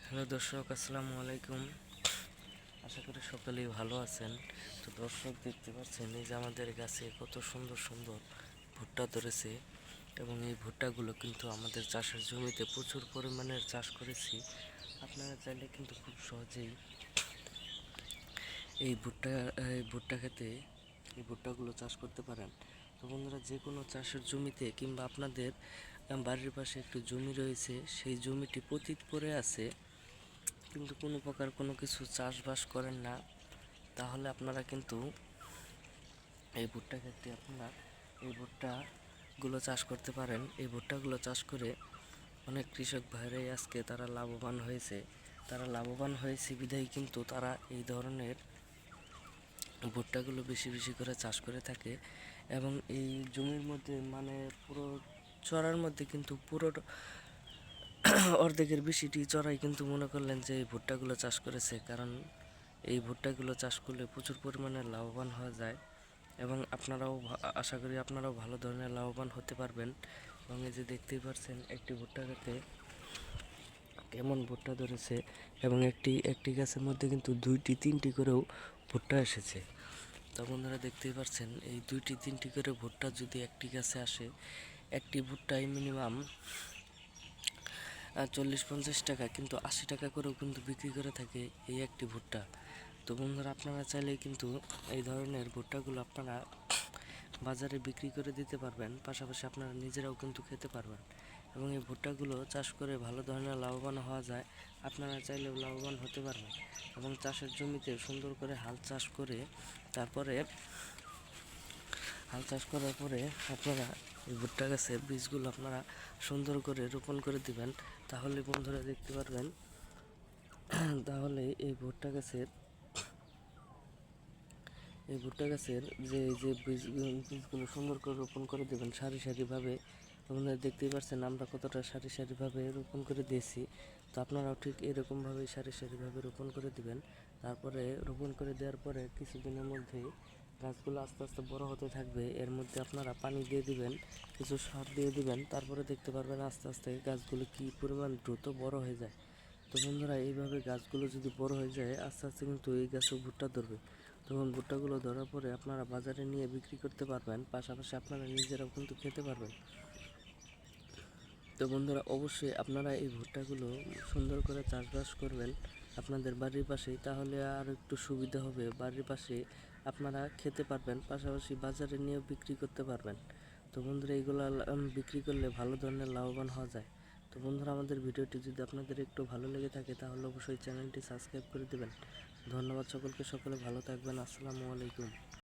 Hello দর্শক, আসসালামু আলাইকুম। আশা করি সকলেই ভালো আছেন। তো দর্শক, দেখতে পাচ্ছেন এই যে আমাদের গাছে কত সুন্দর সুন্দর ভুট্টা ধরেছে, এবং এই ভুট্টাগুলো কিন্তু আমাদের চাষের জমিতে প্রচুর পরিমাণের চাষ করেছি। আপনারা চাইলে কিন্তু খুব সহজেই এই ভুট্টা খেতে এই ভুট্টাগুলো চাষ করতে পারেন। তো বন্ধুরা, যে কোনো চাষের জমিতে কিংবা আপনাদের বাড়ির পাশে একটু জমি রয়েছে, সেই জমিটি পতিত পড়ে আছে, কিন্তু কোনো প্রকার কোনো কিছু চাষবাস করেন না, তাহলে আপনারা কিন্তু এই ভুট্টা ক্ষেত্রে আপনারা এই ভুট্টাগুলো চাষ করতে পারেন। এই ভুট্টাগুলো চাষ করে অনেক কৃষক ভাইরাই আজকে তারা লাভবান হয়েছে। তারা লাভবান হয়েছে বিধায় কিন্তু তারা এই ধরনের ভুট্টাগুলো বেশি বেশি করে চাষ করে থাকে। এবং এই জমির মধ্যে মানে পুরো চড়ার মধ্যে কিন্তু পুরো অর্ধেকের বেশিটি চড়াই কিন্তু মনে করলেন যে এই ভুট্টাগুলো চাষ করেছে, কারণ এই ভুট্টাগুলো চাষ করলে প্রচুর পরিমাণে লাভবান হওয়া যায়। এবং আপনারাও আশা করি আপনারাও ভালো ধরনের লাভবান হতে পারবেন। এবং এই যে দেখতেই পাচ্ছেন একটি ভুট্টা গাছে কেমন ভুট্টা ধরেছে, এবং একটি একটি গাছের মধ্যে কিন্তু দুইটি তিনটি করেও ভুট্টা এসেছে। তো বন্ধুরা, দেখতেই পাচ্ছেন এই দুইটি তিনটি করে ভুট্টা যদি একটি গাছে আসে, একটি ভুট্টায় মিনিমাম 40-50 টাকা, কিন্তু 80 টাকা করেও কিন্তু বিক্রি করে থাকে এই একটি ভুট্টা। তো বন্ধুরা, আপনারা চাইলেই কিন্তু এই ধরনের ভুট্টাগুলো আপনারা বাজারে বিক্রি করে দিতে পারবেন, পাশাপাশি আপনারা নিজেরাও কিন্তু খেতে পারবেন। এবং এই ভুট্টাগুলো চাষ করে ভালো ধরনের লাভবান হওয়া যায়। আপনারা চাইলেও লাভবান হতে পারবেন। এবং চাষের জমিতে সুন্দর করে হাল চাষ করে তারপরে হাল চাষ করার পরে আপনারা এই ভুট্টা গাছের বীজগুলো আপনারা সুন্দর করে রোপণ করে দিবেন। তাহলে বন্ধুরা দেখতে পারবেন, তাহলে এই ভুট্টা গাছের যে বীজগুলো সুন্দর করে রোপণ করে দেবেন সারি সারিভাবে। আপনারা দেখতেই পাচ্ছেন আমরা কতটা সারি সারিভাবে রোপণ করে দিয়েছি। তো আপনারাও ঠিক এরকমভাবেই সারি সারিভাবে রোপণ করে দিবেন। তারপরে রোপণ করে দেওয়ার পরে কিছুদিনের মধ্যেই গাছগুলো আস্তে আস্তে বড় হতে থাকবে। এর মধ্যে আপনারা পানি দিয়ে দিবেন, কিছু সার দিয়ে দিবেন। তারপরে দেখতে পারবেন আস্তে আস্তে গাছগুলো কী পরিমাণ দ্রুত বড় হয়ে যায়। তো বন্ধুরা, এইভাবে গাছগুলো যদি বড় হয়ে যায়, আস্তে আস্তে কিন্তু এই গাছও ভুট্টা ধরবে। তখন ভুট্টাগুলো ধরার পরে আপনারা বাজারে নিয়ে বিক্রি করতে পারবেন, পাশাপাশি আপনারা নিজেরাও কিন্তু খেতে পারবেন। তো বন্ধুরা, অবশ্যই আপনারা এই ভুট্টাগুলো সুন্দর করে চাষবাস করবেন আপনাদের বাড়ির পাশেই, তাহলে আর একটু সুবিধা হবে। বাড়ির পাশে আপনারা খেতে পারবেন, পাশাপাশি বাজারে নিয়েও বিক্রি করতে পারবেন। তো বন্ধুরা, এইগুলো বিক্রি করলে ভালো ধরনের লাভবান হওয়া যায়। তো বন্ধুরা, আমাদের ভিডিওটি যদি আপনাদের একটু ভালো লেগে থাকে তাহলে অবশ্যই চ্যানেলটি সাবস্ক্রাইব করে দেবেন। ধন্যবাদ সকলকে, সকলে ভালো থাকবেন। আসসালামু আলাইকুম।